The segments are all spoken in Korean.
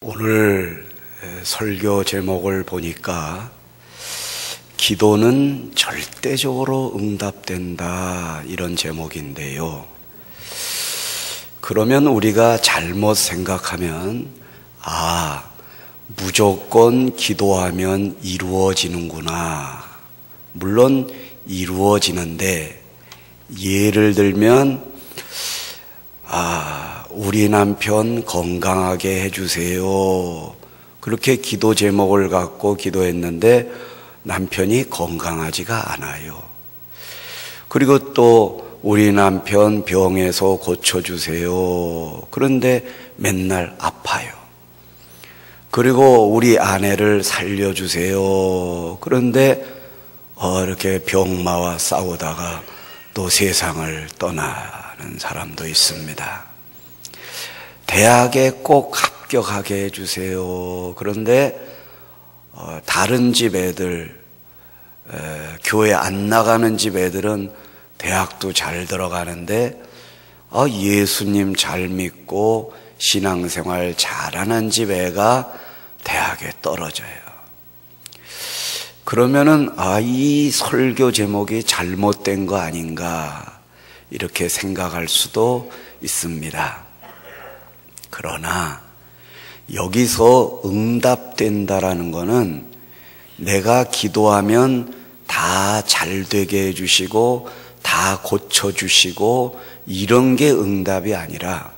오늘 설교 제목을 보니까 기도는 절대적으로 응답된다, 이런 제목인데요. 그러면 우리가 잘못 생각하면 무조건 기도하면 이루어지는구나. 물론 이루어지는데, 예를 들면 우리 남편 건강하게 해주세요, 그렇게 기도 제목을 갖고 기도했는데 남편이 건강하지가 않아요. 그리고 또 우리 남편 병에서 고쳐주세요, 그런데 맨날 아파요. 그리고 우리 아내를 살려주세요, 그런데 이렇게 병마와 싸우다가 또 세상을 떠나는 사람도 있습니다. 대학에 꼭 합격하게 해주세요, 그런데 다른 집 애들, 교회 안 나가는 집 애들은 대학도 잘 들어가는데 예수님 잘 믿고 신앙생활 잘하는 집 애가 대학에 떨어져요. 그러면은 이 설교 제목이 잘못된 거 아닌가, 이렇게 생각할 수도 있습니다. 그러나 여기서 응답된다라는 거는 내가 기도하면 다 잘 되게 해주시고 다 고쳐주시고 이런 게 응답이 아니라,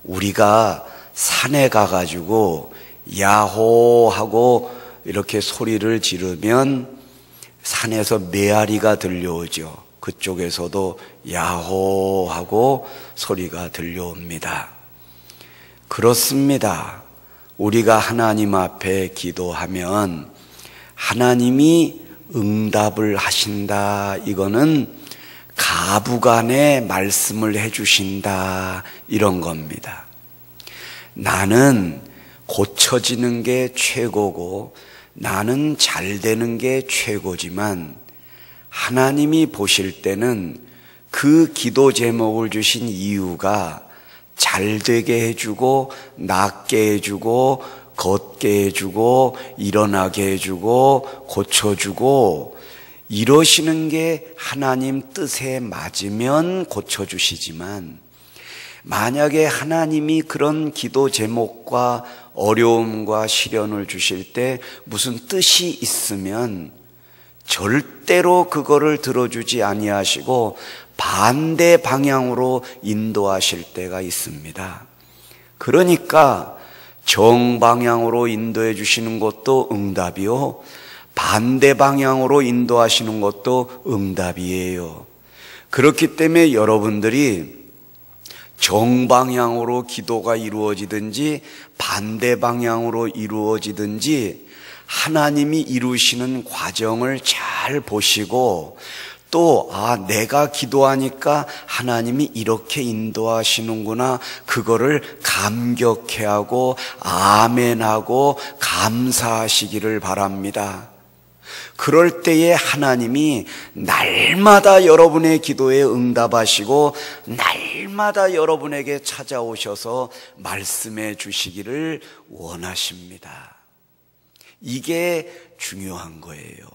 우리가 산에 가가지고 야호 하고 이렇게 소리를 지르면 산에서 메아리가 들려오죠. 그쪽에서도 야호 하고 소리가 들려옵니다. 그렇습니다. 우리가 하나님 앞에 기도하면 하나님이 응답을 하신다, 이거는 가부간의 말씀을 해주신다, 이런 겁니다. 나는 고쳐지는 게 최고고 나는 잘 되는 게 최고지만, 하나님이 보실 때는 그 기도 제목을 주신 이유가 잘 되게 해주고 낫게 해주고 걷게 해주고 일어나게 해주고 고쳐주고 이러시는 게 하나님 뜻에 맞으면 고쳐주시지만, 만약에 하나님이 그런 기도 제목과 어려움과 시련을 주실 때 무슨 뜻이 있으면 절대로 그거를 들어주지 아니하시고 반대 방향으로 인도하실 때가 있습니다. 그러니까 정방향으로 인도해 주시는 것도 응답이요, 반대 방향으로 인도하시는 것도 응답이에요. 그렇기 때문에 여러분들이 정방향으로 기도가 이루어지든지 반대 방향으로 이루어지든지 하나님이 이루시는 과정을 잘 보시고, 또 내가 기도하니까 하나님이 이렇게 인도하시는구나, 그거를 감격해하고 아멘하고 감사하시기를 바랍니다. 그럴 때에 하나님이 날마다 여러분의 기도에 응답하시고 날마다 여러분에게 찾아오셔서 말씀해 주시기를 원하십니다. 이게 중요한 거예요.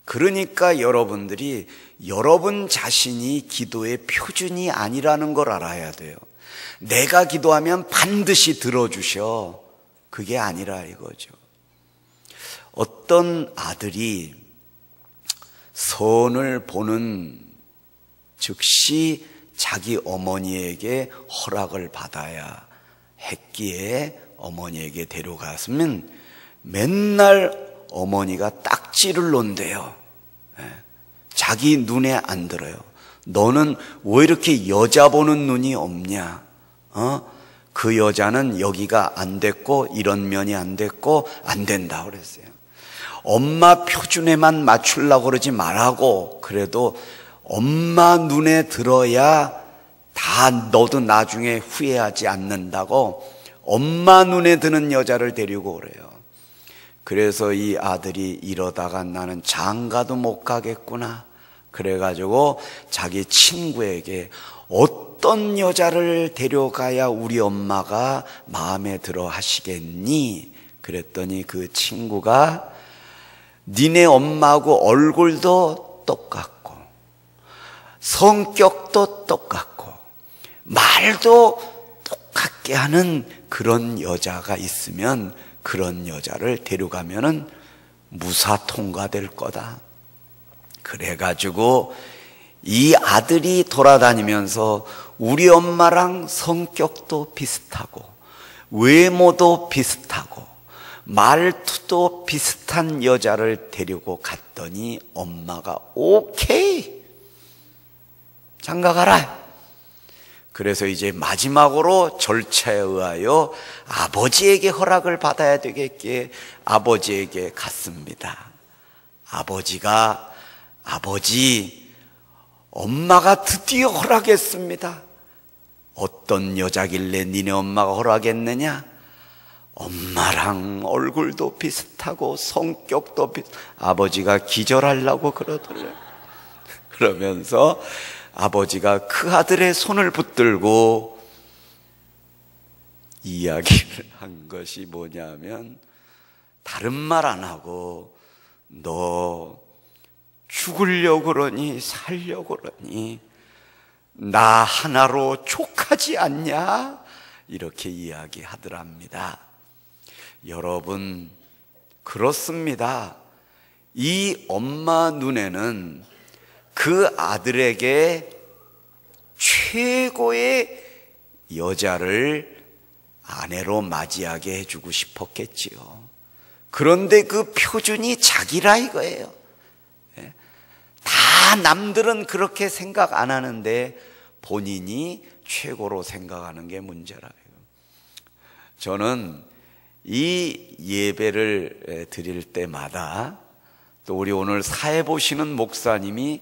그러니까 여러분들이 여러분 자신이 기도의 표준이 아니라는 걸 알아야 돼요. 내가 기도하면 반드시 들어주셔, 그게 아니라 이거죠. 어떤 아들이 선을 보는 즉시 자기 어머니에게 허락을 받아야 했기에 어머니에게 데려갔으면 맨날 어머니가 딱지를 놓는데요. 자기 눈에 안 들어요. 너는 왜 이렇게 여자 보는 눈이 없냐? 그 여자는 여기가 안 됐고 이런 면이 안 됐고 안 된다 그랬어요. 엄마 표준에만 맞추려고 그러지 말라고. 그래도 엄마 눈에 들어야 다 너도 나중에 후회하지 않는다고 엄마 눈에 드는 여자를 데리고 오래요. 그래서 이 아들이 이러다가 나는 장가도 못 가겠구나, 그래가지고 자기 친구에게 어떤 여자를 데려가야 우리 엄마가 마음에 들어 하시겠니? 그랬더니 그 친구가 니네 엄마하고 얼굴도 똑같고 성격도 똑같고 말도 똑같게 하는 그런 여자가 있으면 그런 여자를 데려가면은 무사 통과될 거다. 그래가지고 이 아들이 돌아다니면서 우리 엄마랑 성격도 비슷하고 외모도 비슷하고 말투도 비슷한 여자를 데리고 갔더니 엄마가 오케이 장가가라. 그래서 이제 마지막으로 절차에 의하여 아버지에게 허락을 받아야 되겠기에 아버지에게 갔습니다. 아버지, 엄마가 드디어 허락했습니다. 어떤 여자길래 니네 엄마가 허락했느냐? 엄마랑 얼굴도 비슷하고 성격도 아버지가 기절하려고 그러더래요. 그러면서 아버지가 그 아들의 손을 붙들고 이야기를 한 것이 뭐냐면 다른 말 안 하고 너 죽으려고 그러니 살려고 그러니 나 하나로 족하지 않냐? 이렇게 이야기하더랍니다. 여러분 그렇습니다. 이 엄마 눈에는 그 아들에게 최고의 여자를 아내로 맞이하게 해주고 싶었겠지요. 그런데 그 표준이 자기라 이거예요. 다 남들은 그렇게 생각 안 하는데 본인이 최고로 생각하는 게 문제라요. 저는 이 예배를 드릴 때마다 또 우리 오늘 사회 보시는 목사님이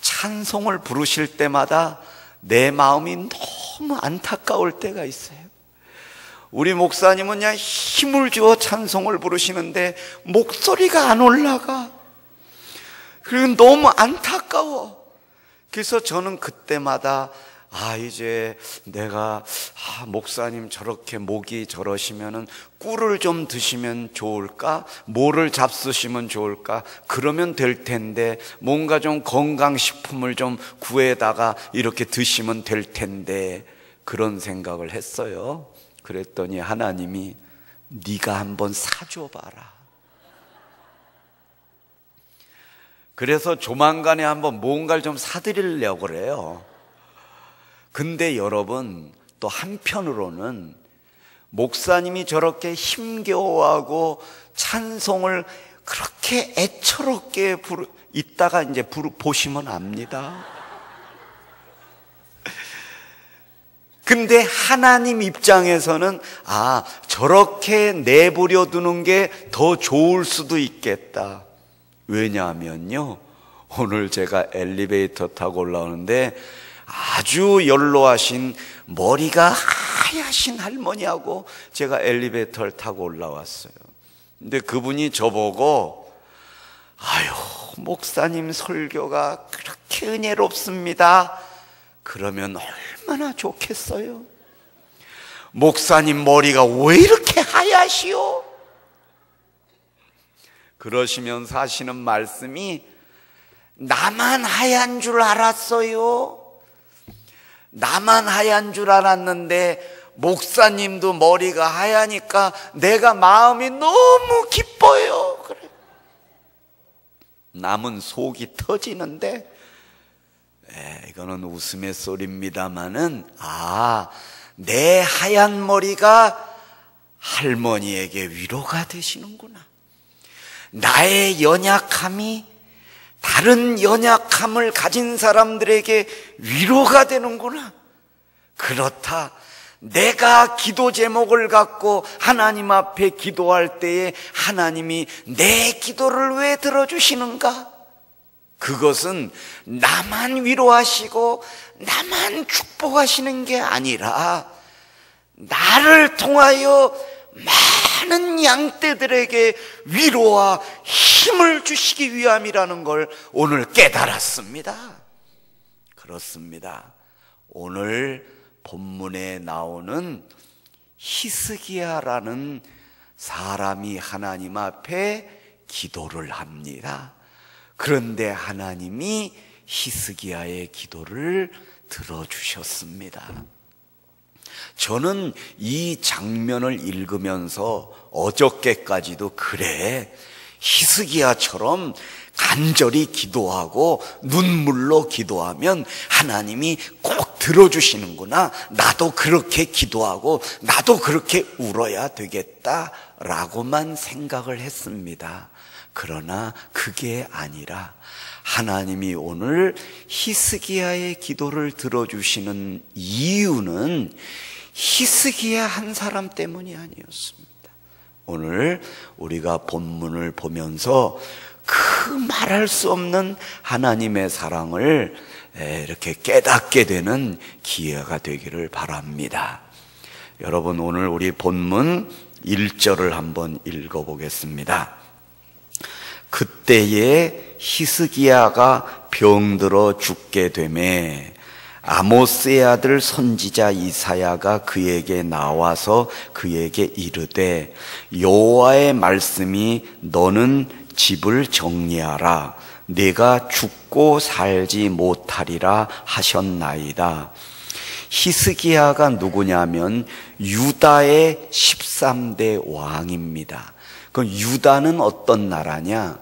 찬송을 부르실 때마다 내 마음이 너무 안타까울 때가 있어요. 우리 목사님은 그냥 힘을 주어 찬송을 부르시는데 목소리가 안 올라가. 그리고 너무 안타까워. 그래서 저는 그때마다 이제 내가 목사님 저렇게 목이 저러시면은 꿀을 좀 드시면 좋을까? 뭐를 잡수시면 좋을까? 그러면 될 텐데 뭔가 좀 건강식품을 좀 구해다가 이렇게 드시면 될 텐데 그런 생각을 했어요. 그랬더니 하나님이 네가 한번 사줘봐라. 그래서 조만간에 한번 뭔가를 좀 사드리려고 그래요. 근데 여러분 또 한편으로는 목사님이 저렇게 힘겨워하고 찬송을 그렇게 애처롭게 이따가 이제 보시면 압니다. 근데 하나님 입장에서는 저렇게 내버려 두는 게 더 좋을 수도 있겠다. 왜냐하면요, 오늘 제가 엘리베이터 타고 올라오는데 아주 연로하신 머리가 하얗신 할머니하고 제가 엘리베이터를 타고 올라왔어요. 근데 그분이 저보고 목사님 설교가 그렇게 은혜롭습니다. 그러면 얼마나 좋겠어요. 목사님 머리가 왜 이렇게 하얗시오? 그러시면서 하시는 말씀이 나만 하얀 줄 알았어요. 나만 하얀 줄 알았는데 목사님도 머리가 하얘니까 내가 마음이 너무 기뻐요. 그래. 남은 속이 터지는데 이거는 웃음의 소리입니다마는 내 하얀 머리가 할머니에게 위로가 되시는구나. 나의 연약함이 다른 연약함을 가진 사람들에게 위로가 되는구나. 그렇다. 내가 기도 제목을 갖고 하나님 앞에 기도할 때에 하나님이 내 기도를 왜 들어주시는가? 그것은 나만 위로하시고 나만 축복하시는 게 아니라 나를 통하여 많은 양떼들에게 위로와 힘을 주시기 위함이라는 걸 오늘 깨달았습니다. 그렇습니다. 오늘 본문에 나오는 히스기야라는 사람이 하나님 앞에 기도를 합니다. 그런데 하나님이 히스기야의 기도를 들어주셨습니다. 저는 이 장면을 읽으면서 어저께까지도 그래, 히스기야처럼 간절히 기도하고 눈물로 기도하면 하나님이 꼭 들어주시는구나, 나도 그렇게 기도하고 나도 그렇게 울어야 되겠다라고만 생각을 했습니다. 그러나 그게 아니라 하나님이 오늘 히스기야의 기도를 들어주시는 이유는 히스기야 한 사람 때문이 아니었습니다. 오늘 우리가 본문을 보면서 그 말할 수 없는 하나님의 사랑을 이렇게 깨닫게 되는 기회가 되기를 바랍니다. 여러분, 오늘 우리 본문 1절을 한번 읽어보겠습니다. 그때에 히스기야가 병들어 죽게 되매 아모스의 아들 선지자 이사야가 그에게 나와서 그에게 이르되 여호와의 말씀이 너는 집을 정리하라, 내가 죽고 살지 못하리라 하셨나이다. 히스기야가 누구냐면 유다의 13대 왕입니다. 그 유다는 어떤 나라냐?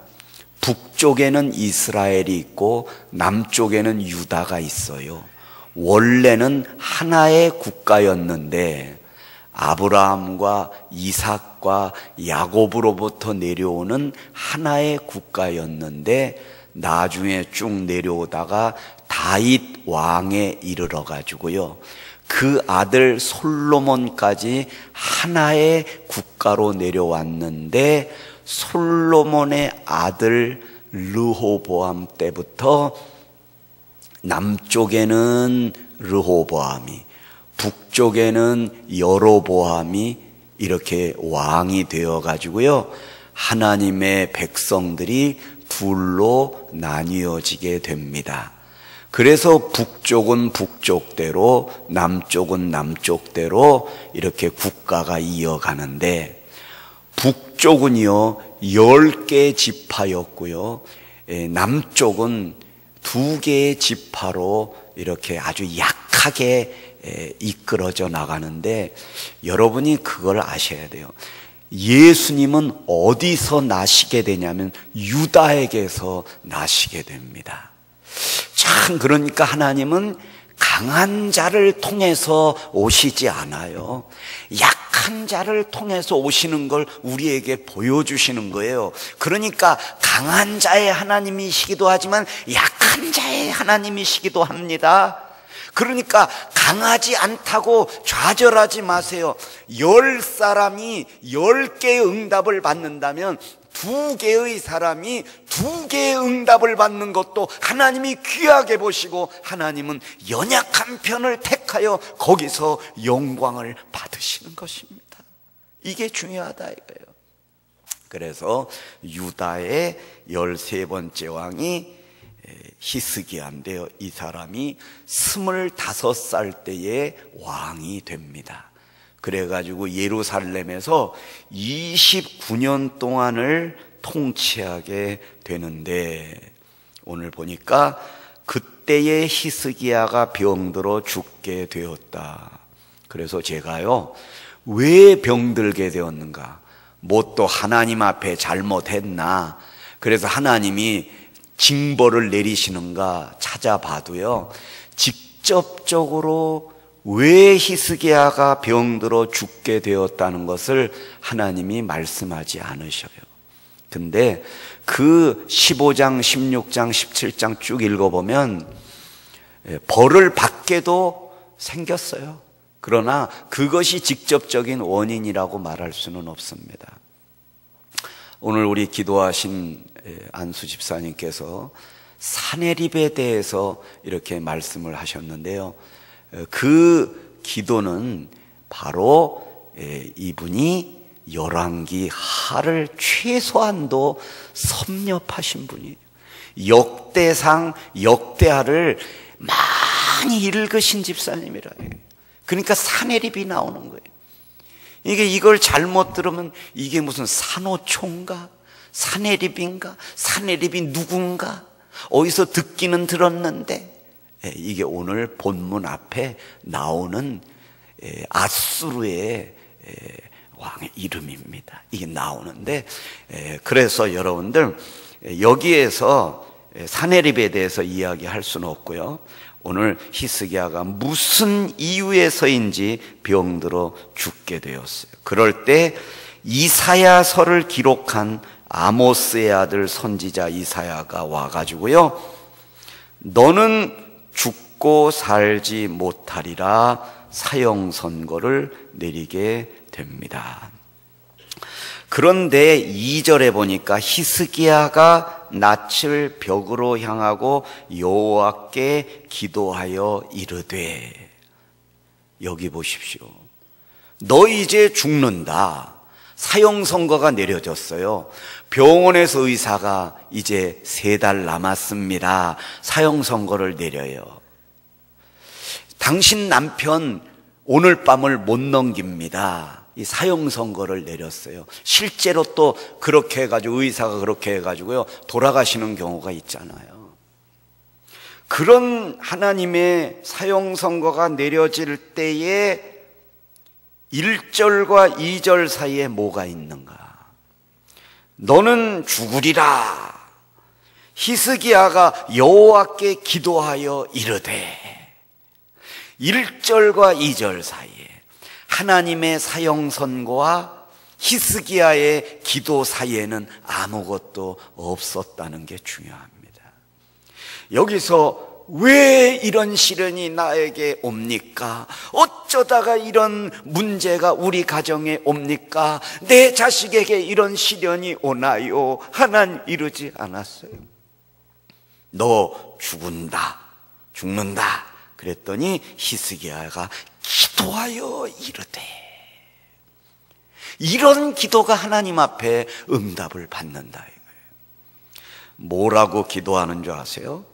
북쪽에는 이스라엘이 있고 남쪽에는 유다가 있어요. 원래는 하나의 국가였는데 아브라함과 이삭과 야곱으로부터 내려오는 하나의 국가였는데 나중에 쭉 내려오다가 다윗 왕에 이르러 가지고요, 그 아들 솔로몬까지 하나의 국가로 내려왔는데 솔로몬의 아들 르호보암 때부터 남쪽에는 르호보암이, 북쪽에는 여로보암이 이렇게 왕이 되어 가지고요, 하나님의 백성들이 둘로 나뉘어지게 됩니다. 그래서 북쪽은 북쪽대로, 남쪽은 남쪽대로 이렇게 국가가 이어가는데, 북쪽은요 10개의 지파였고요, 남쪽은 2개의 지파로 이렇게 아주 약하게 이끌어져 나가는데, 여러분이 그걸 아셔야 돼요. 예수님은 어디서 나시게 되냐면 유다에게서 나시게 됩니다. 참, 그러니까 하나님은 강한 자를 통해서 오시지 않아요. 약한 자를 통해서 오시는 걸 우리에게 보여주시는 거예요. 그러니까 강한 자의 하나님이시기도 하지만 약한 자의 하나님이시기도 합니다. 그러니까 강하지 않다고 좌절하지 마세요. 10사람이 10개의 응답을 받는다면 2개의 사람이 2개의 응답을 받는 것도 하나님이 귀하게 보시고 하나님은 연약한 편을 택하여 거기서 영광을 받으시는 것입니다. 이게 중요하다 이거예요. 그래서 유다의 13번째 왕이 히스기야인데요, 이 사람이 25살 때에 왕이 됩니다. 그래가지고 예루살렘에서 29년 동안을 통치하게 되는데, 오늘 보니까 그때에 히스기야가 병들어 죽게 되었다. 그래서 제가요, 왜 병들게 되었는가? 뭐 또 하나님 앞에 잘못했나? 그래서 하나님이 징벌을 내리시는가 찾아봐도요, 직접적으로 왜 히스기야가 병들어 죽게 되었다는 것을 하나님이 말씀하지 않으셔요. 근데 그 15장, 16장, 17장 쭉 읽어보면 벌을 받게도 생겼어요. 그러나 그것이 직접적인 원인이라고 말할 수는 없습니다. 오늘 우리 기도하신 안수 집사님께서 사내립에 대해서 이렇게 말씀을 하셨는데요, 그 기도는 바로 이분이 열왕기 하를 최소한도 섭렵하신 분이에요. 역대상 역대하를 많이 읽으신 집사님이라. 그러니까 사내립이 나오는 거예요. 이걸 잘못 들으면 이게 무슨 산호초인가? 사내립인가? 사내립이 누군가? 어디서 듣기는 들었는데, 이게 오늘 본문 앞에 나오는 아수르의 왕의 이름입니다. 이게 나오는데, 그래서 여러분들 여기에서 사내립에 대해서 이야기할 수는 없고요. 오늘 히스기야가 무슨 이유에서인지 병들어 죽게 되었어요. 그럴 때 이사야서를 기록한 아모스의 아들 선지자 이사야가 와가지고요, 너는 죽고 살지 못하리라 사형 선고를 내리게 됩니다. 그런데 2절에 보니까 히스기야가 낯을 벽으로 향하고 여호와께 기도하여 이르되, 여기 보십시오. 너 이제 죽는다. 사형 선고가 내려졌어요. 병원에서 의사가 이제 3달 남았습니다. 사형 선고를 내려요. 당신 남편 오늘 밤을 못 넘깁니다. 이 사형 선고를 내렸어요. 실제로 또 그렇게 해가지고 의사가 그렇게 해가지고요 돌아가시는 경우가 있잖아요. 그런 하나님의 사형 선고가 내려질 때에 1절과 2절 사이에 뭐가 있는가? 너는 죽으리라. 히스기야가 여호와께 기도하여 이르되, 1절과 2절 사이에 하나님의 사형 선고와 히스기야의 기도 사이에는 아무것도 없었다는 게 중요합니다. 여기서 왜 이런 시련이 나에게 옵니까? 어쩌다가 이런 문제가 우리 가정에 옵니까? 내 자식에게 이런 시련이 오나요? 하나님 이러지 않았어요. 너 죽는다. 그랬더니 히스기야가 기도하여 이르되, 이런 기도가 하나님 앞에 응답을 받는다 이거예요. 뭐라고 기도하는 줄 아세요?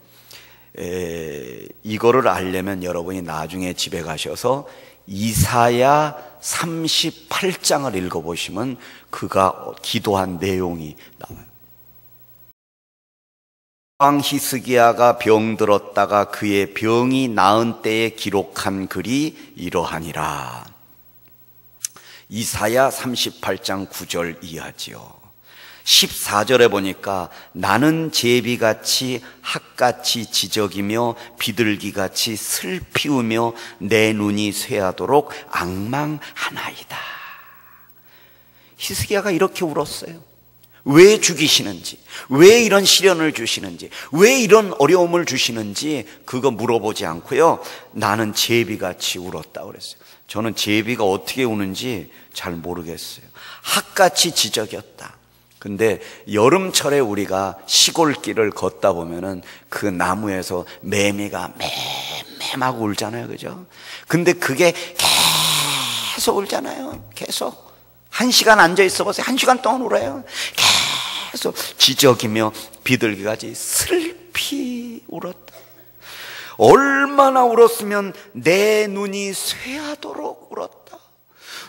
이거를 알려면 여러분이 나중에 집에 가셔서 이사야 38장을 읽어보시면 그가 기도한 내용이 나와요. 왕 히스기야가 병들었다가 그의 병이 나은 때에 기록한 글이 이러하니라. 이사야 38장 9절 이하지요. 14절에 보니까 나는 제비같이 학같이 지적이며 비둘기같이 슬피우며 내 눈이 쇠하도록 앙망하나이다. 히스기야가 이렇게 울었어요. 왜 죽이시는지, 왜 이런 시련을 주시는지, 왜 이런 어려움을 주시는지 그거 물어보지 않고요, 나는 제비같이 울었다고 그랬어요. 저는 제비가 어떻게 우는지 잘 모르겠어요. 학같이 지적이었다. 근데 여름철에 우리가 시골길을 걷다 보면은 그 나무에서 매미가 맴하고 울잖아요, 그죠? 근데 그게 계속 울잖아요. 계속 1시간 앉아 있어 보세요. 1시간 동안 울어요. 계속 지적이며 비둘기같이 슬피 울었다. 얼마나 울었으면 내 눈이 쇠하도록 울었다.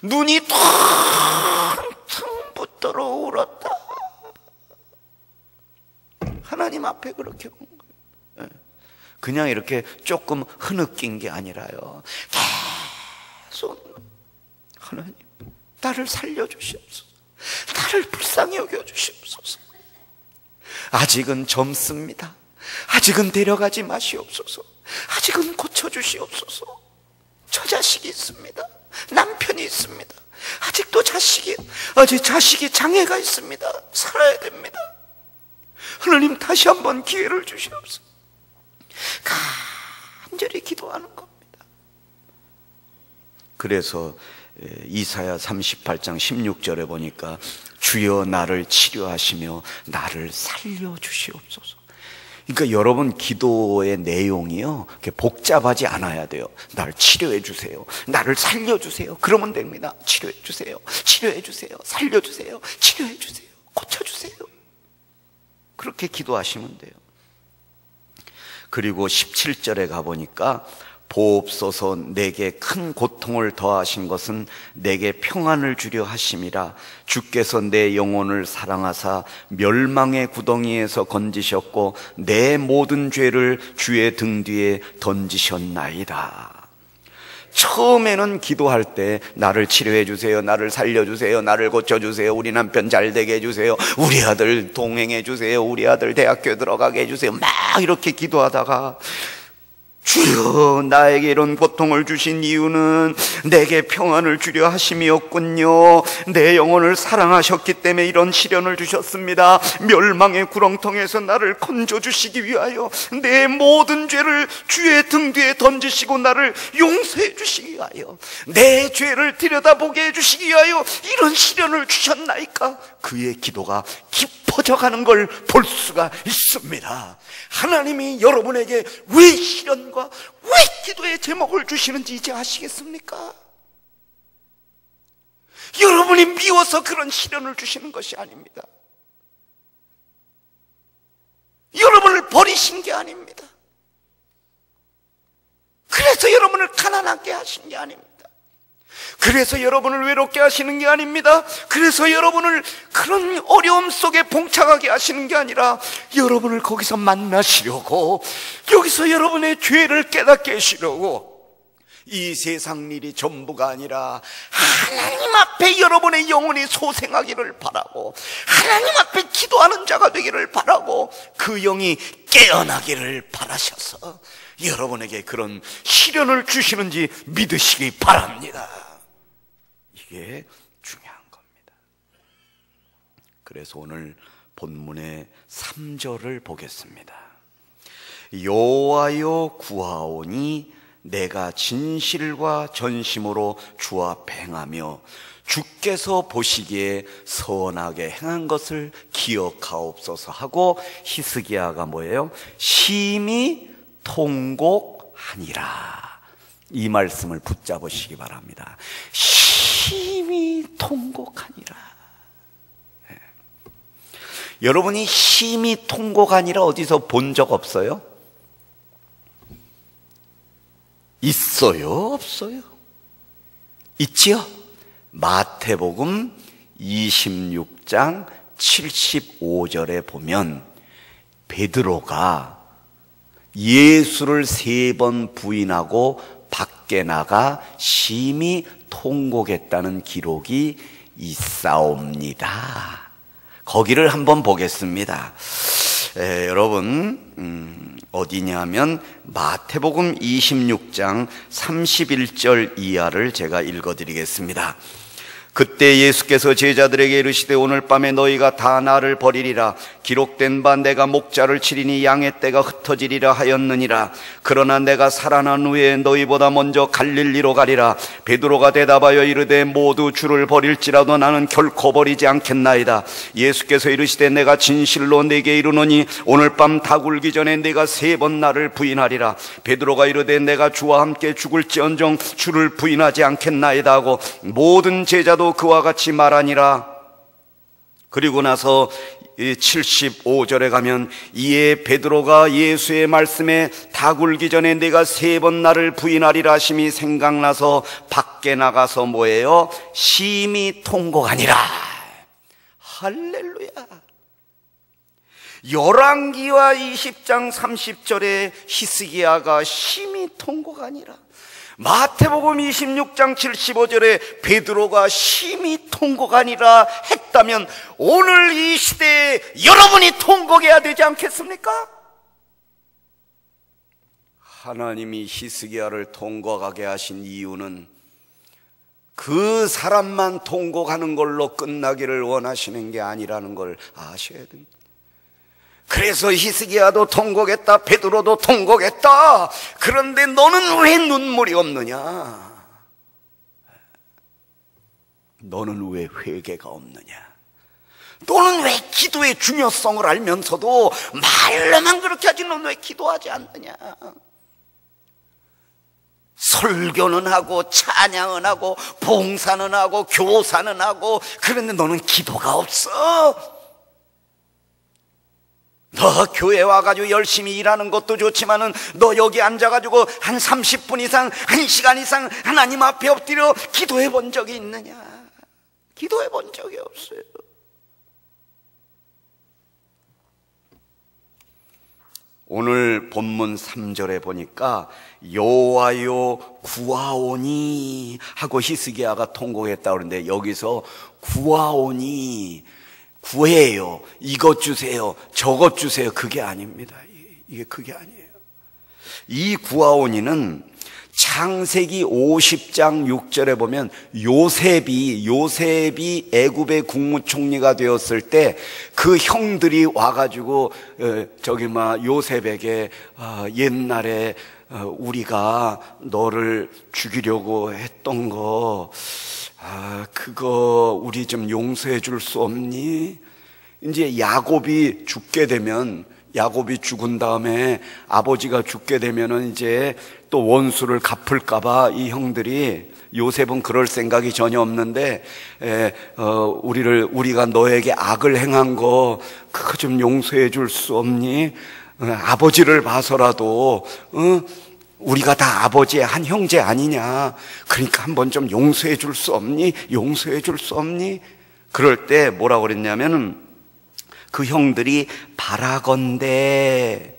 눈이 텅텅 붙도록 울었다. 하나님 앞에 그렇게 본 거예요. 그냥 이렇게 조금 흐느낀 게 아니라요, 계속 하나님 나를 살려주시옵소서, 나를 불쌍히 여겨주시옵소서. 아직은 젊습니다. 아직은 데려가지 마시옵소서. 아직은 고쳐주시옵소서. 저 자식이 있습니다. 남편이 있습니다. 아직도 아직 자식이 장애가 있습니다. 살아야 됩니다. 하나님 다시 한번 기회를 주시옵소서. 간절히 기도하는 겁니다. 그래서 이사야 38장 16절에 보니까 주여 나를 치료하시며 나를 살려주시옵소서. 그러니까 여러분 기도의 내용이요, 그렇게 복잡하지 않아야 돼요. 나를 치료해 주세요, 나를 살려주세요, 그러면 됩니다. 치료해 주세요, 치료해 주세요, 살려주세요, 치료해 주세요, 고쳐주세요. 그렇게 기도하시면 돼요. 그리고 17절에 가보니까 보옵소서 내게 큰 고통을 더하신 것은 내게 평안을 주려 하심이라. 주께서 내 영혼을 사랑하사 멸망의 구덩이에서 건지셨고 내 모든 죄를 주의 등 뒤에 던지셨나이다. 처음에는 기도할 때 나를 치료해 주세요, 나를 살려주세요, 나를 고쳐주세요, 우리 남편 잘 되게 해주세요, 우리 아들 동행해 주세요, 우리 아들 대학교 들어가게 해주세요, 막 이렇게 기도하다가 주여 나에게 이런 고통을 주신 이유는 내게 평안을 주려 하심이었군요. 내 영혼을 사랑하셨기 때문에 이런 시련을 주셨습니다. 멸망의 구렁텅이에서 나를 건져주시기 위하여 내 모든 죄를 주의 등 뒤에 던지시고 나를 용서해 주시기 위하여 내 죄를 들여다보게 해주시기 위하여 이런 시련을 주셨나이까. 그의 기도가 깊어져 가는 걸 볼 수가 있습니다. 하나님이 여러분에게 왜 시련과 왜 기도의 제목을 주시는지 이제 아시겠습니까? 여러분이 미워서 그런 시련을 주시는 것이 아닙니다. 여러분을 버리신 게 아닙니다. 그래서 여러분을 가난하게 하신 게 아닙니다. 그래서 여러분을 외롭게 하시는 게 아닙니다. 그래서 여러분을 그런 어려움 속에 봉착하게 하시는 게 아니라 여러분을 거기서 만나시려고, 여기서 여러분의 죄를 깨닫게 하시려고, 이 세상 일이 전부가 아니라 하나님 앞에 여러분의 영혼이 소생하기를 바라고, 하나님 앞에 기도하는 자가 되기를 바라고, 그 영이 깨어나기를 바라셔서 여러분에게 그런 시련을 주시는지 믿으시기 바랍니다. 이게 중요한 겁니다. 그래서 오늘 본문의 3절을 보겠습니다. 여호와여 구하오니 내가 진실과 전심으로 주 앞 행하며 주께서 보시기에 선하게 행한 것을 기억하옵소서 하고, 히스기야가 뭐예요? 심히 통곡하니라. 이 말씀을 붙잡으시기 바랍니다. 심히 통곡하니라. 네. 여러분이 심히 통곡하니라 어디서 본 적 없어요? 있어요? 없어요? 있지요? 마태복음 26장 75절에 보면 베드로가 예수를 3번 부인하고 밖에 나가 심히 통곡했다는 기록이 있사옵니다. 거기를 한번 보겠습니다. 여러분, 어디냐면 마태복음 26장 31절 이하를 제가 읽어드리겠습니다. 그때 예수께서 제자들에게 이르시되 오늘 밤에 너희가 다 나를 버리리라. 기록된 바 내가 목자를 치리니 양의 떼가 흩어지리라 하였느니라. 그러나 내가 살아난 후에 너희보다 먼저 갈릴리로 가리라. 베드로가 대답하여 이르되 모두 주를 버릴지라도 나는 결코 버리지 않겠나이다. 예수께서 이르시되 내가 진실로 네게 이르노니 오늘 밤 다 굴기 전에 네가 3번 나를 부인하리라. 베드로가 이르되 내가 주와 함께 죽을지언정 주를 부인하지 않겠나이다 하고 모든 제자도 그와 같이 말하니라. 그리고 나서 75절에 가면 이에 베드로가 예수의 말씀에 다 굴기 전에 내가 3번 나를 부인하리라 하심이 생각나서 밖에 나가서 뭐예요? 심히 통곡하니라. 할렐루야. 열왕기와 20장 30절에 히스기야가 심히 통곡하니라. 마태복음 26장 75절에 베드로가 심히 통곡하니라 했다면 오늘 이 시대에 여러분이 통곡해야 되지 않겠습니까? 하나님이 히스기야를 통곡하게 하신 이유는 그 사람만 통곡하는 걸로 끝나기를 원하시는 게 아니라는 걸 아셔야 됩니다. 그래서 히스기야도 통곡했다, 베드로도 통곡했다. 그런데 너는 왜 눈물이 없느냐? 너는 왜 회개가 없느냐? 너는 왜 기도의 중요성을 알면서도 말로만 그렇게 하지 너는 왜 기도하지 않느냐? 설교는 하고 찬양은 하고 봉사는 하고 교사는 하고, 그런데 너는 기도가 없어. 너 교회 와가지고 열심히 일하는 것도 좋지만은 너 여기 앉아가지고 한 30분 이상, 1시간 이상 하나님 앞에 엎드려 기도해 본 적이 있느냐? 기도해 본 적이 없어요. 오늘 본문 3절에 보니까 여호와여 구하오니 하고 히스기야가 통곡했다 그러는데, 여기서 구하오니, 구해요, 이것 주세요, 저것 주세요, 그게 아닙니다. 이게 그게 아니에요. 이 구하오니는 창세기 50장 6절에 보면 요셉이 애굽의 국무총리가 되었을 때 그 형들이 와가지고 요셉에게 옛날에 우리가 너를 죽이려고 했던 거 그거 우리 좀 용서해 줄 수 없니? 이제 야곱이 죽은 다음에 아버지가 죽게 되면은 이제 또 원수를 갚을까봐 이 형들이, 요셉은 그럴 생각이 전혀 없는데, 우리가 너에게 악을 행한 거 그거 좀 용서해 줄 수 없니? 아버지를 봐서라도 우리가 다 아버지의 한 형제 아니냐? 그러니까 한번 좀 용서해 줄 수 없니? 용서해 줄 수 없니? 그럴 때 뭐라고 그랬냐면은, 그 형들이 바라건대,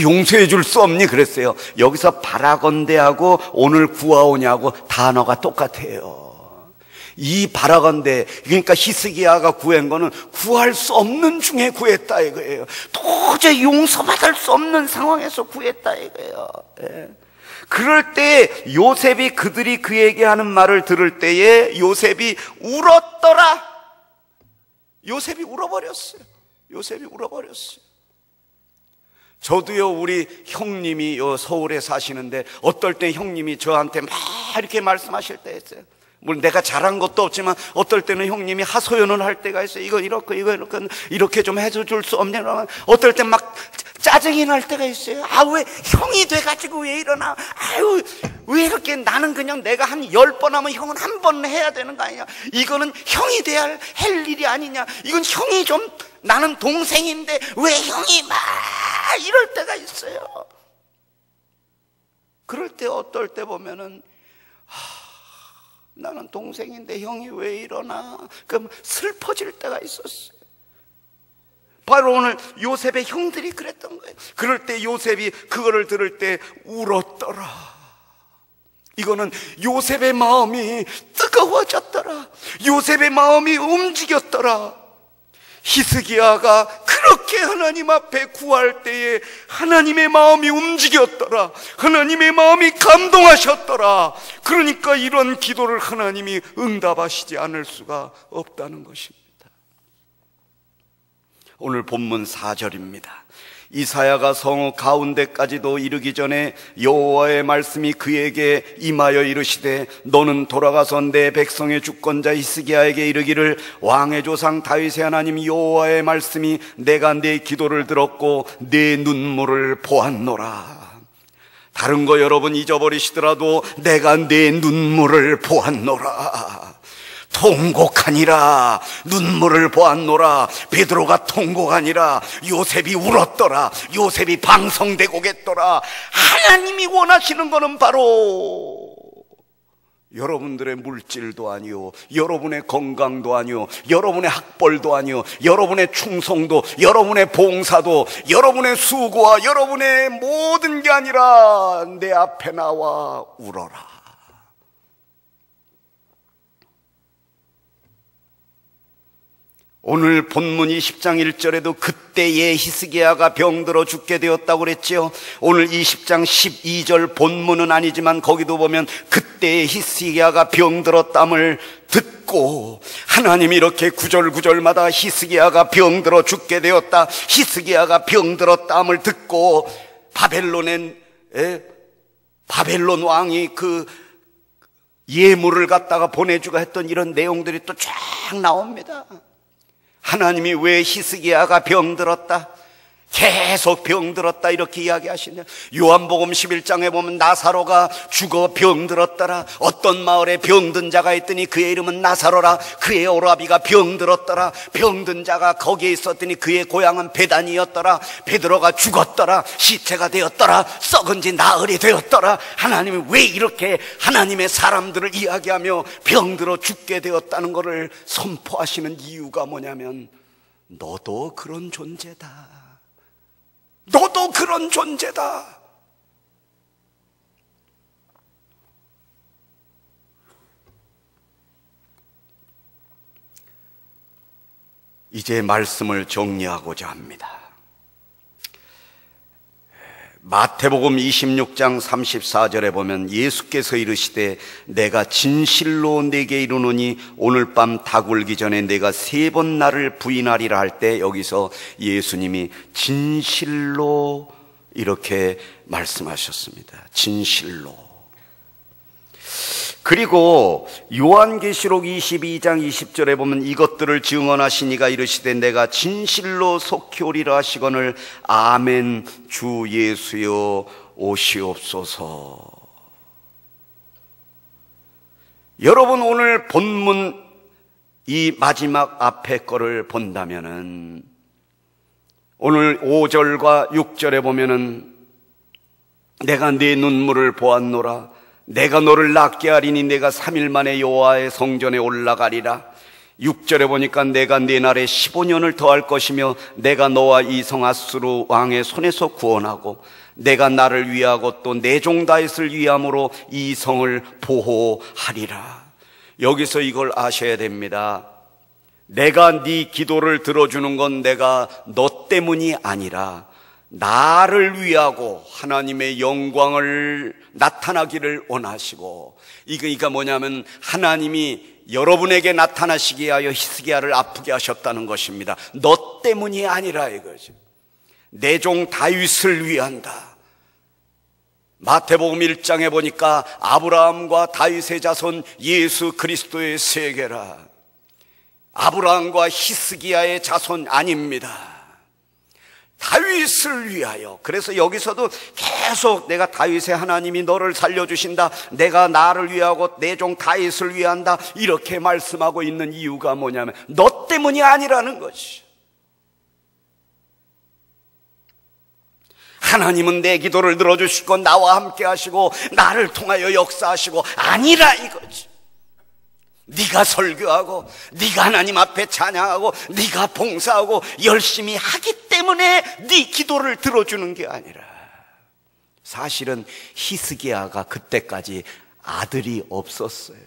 용서해 줄 수 없니? 그랬어요. 여기서 바라건대하고 오늘 구하오냐고 단어가 똑같아요. 이 바라건대, 그러니까 히스기야가 구한 거는 구할 수 없는 중에 구했다 이거예요. 도저히 용서받을 수 없는 상황에서 구했다 이거예요. 예. 그럴 때 요셉이, 그들이 그에게 하는 말을 들을 때에 요셉이 울었더라. 요셉이 울어버렸어요. 저도요, 우리 형님이 서울에 사시는데 어떨 때 형님이 저한테 막 이렇게 말씀하실 때 있어요. 물론 내가 잘한 것도 없지만 어떨 때는 형님이 하소연을 할 때가 있어요. 이거 이렇게 좀 해줄 수 없냐? 어떨 때 막 짜증이 날 때가 있어요. 왜 형이 돼가지고 왜 이러나? 왜 이렇게, 나는 그냥 내가 한 10번 하면 형은 한 번 해야 되는 거 아니냐? 이거는 형이 돼야 할 일이 아니냐? 이건 형이 좀, 나는 동생인데 왜 형이 막 이럴 때가 있어요. 그럴 때 어떨 때 보면은 나는 동생인데 형이 왜 이러나? 그럼 슬퍼질 때가 있었어요. 바로 오늘 요셉의 형들이 그랬던 거예요. 그럴 때 요셉이 그거를 들을 때 울었더라. 이거는 요셉의 마음이 뜨거워졌더라. 요셉의 마음이 움직였더라. 히스기야가 그렇게 하나님 앞에 구할 때에 하나님의 마음이 움직였더라. 하나님의 마음이 감동하셨더라. 그러니까 이런 기도를 하나님이 응답하시지 않을 수가 없다는 것입니다. 오늘 본문 4절입니다. 이사야가 성읍 가운데까지도 이르기 전에 여호와의 말씀이 그에게 임하여 이르시되, 너는 돌아가서 내 백성의 주권자 히스기야에게 이르기를, 왕의 조상 다윗의 하나님 여호와의 말씀이 내가 내 기도를 들었고 내 눈물을 보았노라. 다른 거 여러분 잊어버리시더라도 내가 내 눈물을 보았노라. 통곡하니라. 눈물을 보았노라. 베드로가 통곡하니라. 요셉이 울었더라. 요셉이 방성대곡했더라. 하나님이 원하시는 것은 바로 여러분들의 물질도 아니요, 여러분의 건강도 아니요, 여러분의 학벌도 아니요, 여러분의 충성도, 여러분의 봉사도, 여러분의 수고와 여러분의 모든 게 아니라 내 앞에 나와 울어라. 오늘 본문 20장 1절에도 그때에 히스기야가 병들어 죽게 되었다고 그랬죠. 오늘 20장 12절 본문은 아니지만 거기도 보면 그때에 히스기야가 병들었담을 듣고, 하나님이 이렇게 구절구절마다 히스기야가 병들어 죽게 되었다, 히스기야가 병들었담을 듣고, 바벨론 왕이 그 예물을 갖다가 보내주가 했던 이런 내용들이 또 쫙 나옵니다. 하나님이 왜 히스기야가 병들었다, 계속 병들었다 이렇게 이야기하시네요. 요한복음 11장에 보면 나사로가 죽어 병들었더라. 어떤 마을에 병든 자가 있더니 그의 이름은 나사로라. 그의 오라비가 병들었더라. 병든 자가 거기에 있었더니 그의 고향은 베단이었더라. 베드로가 죽었더라. 시체가 되었더라. 썩은 지 나흘이 되었더라. 하나님이 왜 이렇게 하나님의 사람들을 이야기하며 병들어 죽게 되었다는 것을 선포하시는 이유가 뭐냐면, 너도 그런 존재다. 너도 그런 존재다. 이제 말씀을 정리하고자 합니다. 마태복음 26장 34절에 보면 예수께서 이르시되 내가 진실로 네게 이르노니 오늘 밤 닭 울기 전에 내가 3번 나를 부인하리라 할 때, 여기서 예수님이 진실로 이렇게 말씀하셨습니다. 진실로. 그리고 요한계시록 22장 20절에 보면 이것들을 증언하시니가 이르시되 내가 진실로 속히 오리라 하시거늘 아멘 주 예수여 오시옵소서. 여러분, 오늘 본문 이 마지막 앞에 거를 본다면은 오늘 5절과 6절에 보면은 내가 네 눈물을 보았노라. 내가 너를 낫게 하리니 내가 3일 만에 여호와의 성전에 올라가리라. 6절에 보니까 내가 네 날에 15년을 더할 것이며 내가 너와 이 성 아수르 왕의 손에서 구원하고 내가 나를 위하고 또 내 종 다윗을 위함으로 이 성을 보호하리라. 여기서 이걸 아셔야 됩니다. 내가 네 기도를 들어주는 건 내가 너 때문이 아니라 나를 위하고 하나님의 영광을 나타나기를 원하시고, 이거 뭐냐면 하나님이 여러분에게 나타나시게 하여 히스기야를 아프게 하셨다는 것입니다. 너 때문이 아니라 이거죠. 내 종 다윗을 위한다. 마태복음 1장에 보니까 아브라함과 다윗의 자손 예수 그리스도의 세계라. 아브라함과 히스기야의 자손 아닙니다. 다윗을 위하여. 그래서 여기서도 계속 내가 다윗의 하나님이 너를 살려주신다, 내가 나를 위하고 내 종 다윗을 위한다, 이렇게 말씀하고 있는 이유가 뭐냐면 너 때문이 아니라는 것이. 하나님은 내 기도를 들어주시고 나와 함께 하시고 나를 통하여 역사하시고 아니라 이거지. 네가 설교하고 네가 하나님 앞에 찬양하고 네가 봉사하고 열심히 하기 때문에 네 기도를 들어주는 게 아니라, 사실은 히스기야가 그때까지 아들이 없었어요.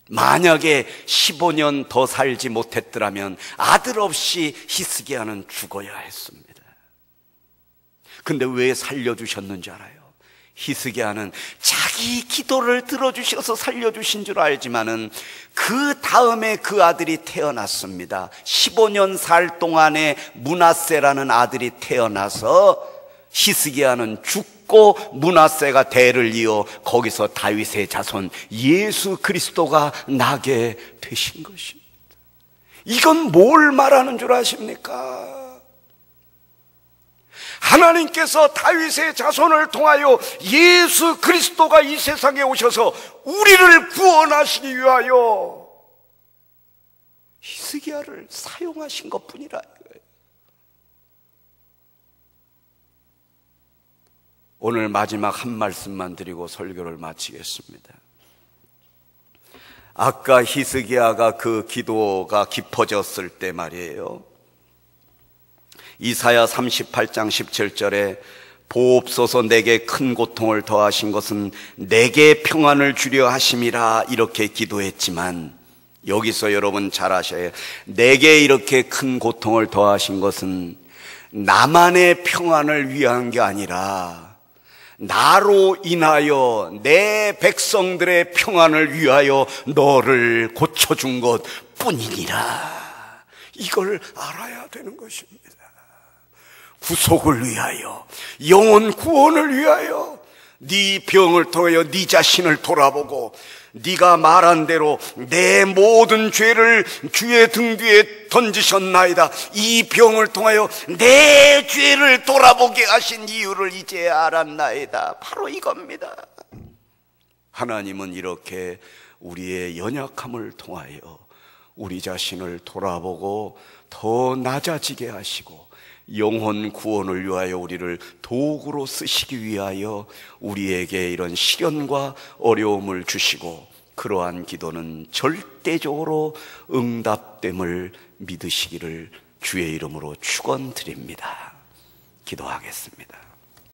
만약에 15년 더 살지 못했더라면 아들 없이 히스기야는 죽어야 했습니다. 근데 왜 살려주셨는 줄 알아요? 히스기야는 자기 기도를 들어주셔서 살려주신 줄 알지만은 그 다음에 그 아들이 태어났습니다. 15년 살 동안에 므낫세라는 아들이 태어나서 히스기야는 죽고 므낫세가 대를 이어 거기서 다윗의 자손 예수 그리스도가 나게 되신 것입니다. 이건 뭘 말하는 줄 아십니까? 하나님께서 다윗의 자손을 통하여 예수 그리스도가 이 세상에 오셔서 우리를 구원하시기 위하여 히스기야를 사용하신 것뿐이라. 오늘 마지막 한 말씀만 드리고 설교를 마치겠습니다. 아까 히스기야가 그 기도가 깊어졌을 때 말이에요, 이사야 38장 17절에 보옵소서 내게 큰 고통을 더하신 것은 내게 평안을 주려 하심이라 이렇게 기도했지만, 여기서 여러분 잘 아셔야 해요. 내게 이렇게 큰 고통을 더하신 것은 나만의 평안을 위한 게 아니라 나로 인하여 내 백성들의 평안을 위하여 너를 고쳐준 것 뿐이니라. 이걸 알아야 되는 것입니다. 구속을 위하여, 영혼 구원을 위하여 네 병을 통하여 네 자신을 돌아보고 네가 말한 대로 내 모든 죄를 주의 등 뒤에 던지셨나이다. 이 병을 통하여 내 죄를 돌아보게 하신 이유를 이제 알았나이다. 바로 이겁니다. 하나님은 이렇게 우리의 연약함을 통하여 우리 자신을 돌아보고 더 낮아지게 하시고 영혼 구원을 위하여 우리를 도구로 쓰시기 위하여 우리에게 이런 시련과 어려움을 주시고, 그러한 기도는 절대적으로 응답됨을 믿으시기를 주의 이름으로 축원드립니다. 기도하겠습니다.